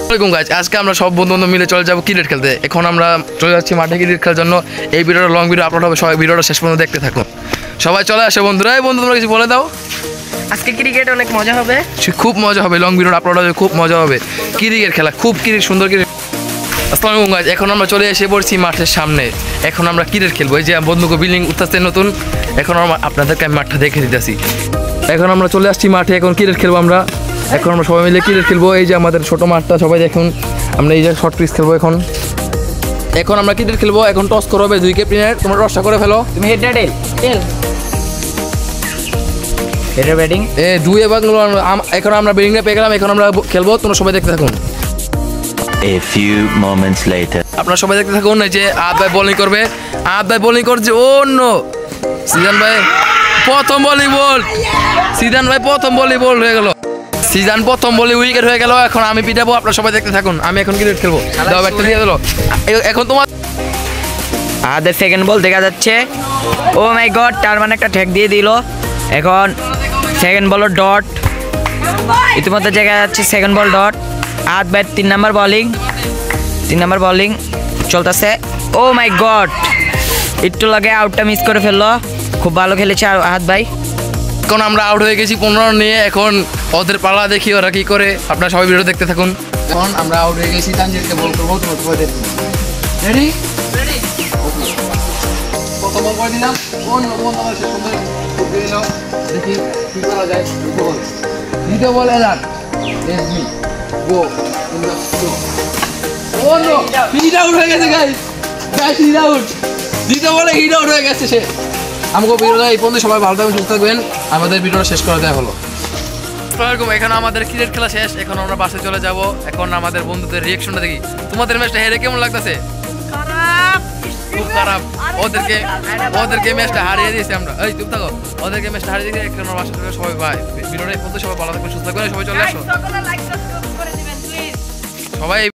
আসসালামু আলাইকুম গাইস, আজকে আমরা সব বন্ধু বান্ধব মিলে চলে যাবো ক্রিকেট খেলতে। এখন আমরা চলে যাচ্ছি মাঠে ক্রিকেট খেলার জন্য। এই ভিডিওটা লং ভিডিও আপলোড হবে, সবাই ভিডিওটা শেষ পর্যন্ত দেখতে থাকুন। সবাই চলে আসে বন্ধুরা। এই বন্ধু তোমরা কিছু বলে দাও। আজকে ক্রিকেট অনেক মজা হবে, খুব মজা হবে, লং ভিডিও আপলোড হবে, খুব মজা হবে। ক্রিকেট খেলা খুব সুন্দর ক্রিকেট। আসসালামু আলাইকুম গাইস, এখন আমরা চলে এসে পড়ছি মাঠের সামনে। এখন আমরা ক্রিকেট খেলবো। এই যে বন্ধুকে বিল্ডিং উঠতেছে নতুন। এখন আমরা আপনাদেরকে আমি মাঠটা দেখে দিতেছি। এখন আমরা চলে আসছি মাঠে, এখন ক্রিকেট খেলবো আমরা। এখন আমরা সবাই মিলে ক্রিকেট খেলবো। এই যে আমাদের ছোট মাঠটা, সবাই দেখুন। আমরা এই যে শর্ট পিচ খেলবো। এখন আমরা ক্রিকেট খেলবো। এখন টস করবে 2 ক্যাপ্টেনের। তোমরা টসটা করে ফেলো। তুমি হেড টেল হেডার ব্যাটিং 2 এবং এখন আমরা ব্যাটিংটা পেয়ে গেলাম। এখন আমরা খেলবো, তোমরা সবাই দেখতে থাকুন। A few moments later. আপনারা সবাই দেখতে থাকুন। এই যে আদ ভাই বোলিং করবে। আদ ভাই বোলিং করছে। ও নো, সিজান ভাই প্রথম বলি বল। সিজান ভাই প্রথম বলি বল হয়ে গেল। সিজান প্রথম বলি উইকেট হয়ে গেল। এখন আমি পিটাবো, আপনারা সবাই দেখতে থাকুন। আমি এখন ক্রিকেট খেলবো। দাও ব্যাটটা দিয়ে দিল। এখন তোমার আদের সেকেন্ড বল দেখা যাচ্ছে। ও মাই গড, তার মানে একটা ঠেক দিয়ে দিল। এখন সেকেন্ড বল ডট, ইতিমধ্যে দেখা যাচ্ছে সেকেন্ড বল ডট। আদ ব্যাট 3 নাম্বার বোলিং চলতেছে। ও মাই গড, একটু লাগে আউটটা মিস করে ফেললো। খুব ভালো খেলেছে আহাদ ভাই। এখন আমরা আউট হয়ে গেছি 15 রান নিয়ে। এখন ওদের পালা দেখি ওরা কি করে। আপনারা সবাই ভিডিও দেখতে থাকুন। এখন আমরা আউট হয়ে গেছি। তানজিরকে বল করবো। তোমার রেডি প্রথম বল করে দিলাম। দেখি কি করা যায়। দ্বিতীয় বল এলান এসবি গো। ও নো, হিট আউট হয়ে গেছে গাইস। Hit out. দ্বিতীয় বলে হিট আউট হয়ে গেছে সে। আমাকে ভিডিওটা এই পর্যন্ত। সবাই ভালো থাকবেন, সুস্থ থাকবেন। আমাদের ভিডিওটা শেষ করে দেওয়া হলো। এখন আমাদের ক্রিকেট খেলা শেষ। এখন আমরা বাসে চলে যাব। এখন আমাদের বন্ধুদের রিয়াকশনটা দেখি। তোমাদের ম্যাচটা হেরে কেমন লাগতেছে? খুব খারাপ। ওদেরকে ম্যাচটা হারিয়ে দিয়েছি আমরা। এই চুপ থাকো। ওদেরকে ম্যাচটা হারিয়ে দিয়েছি। এখন আমরা বাসে চলে সবাই ভাই ভিডিওটা এই পর্যন্ত। সবাই ভালো থাকবেন, সুস্থ থাকবেন। সবাই চলে আসো সবাই।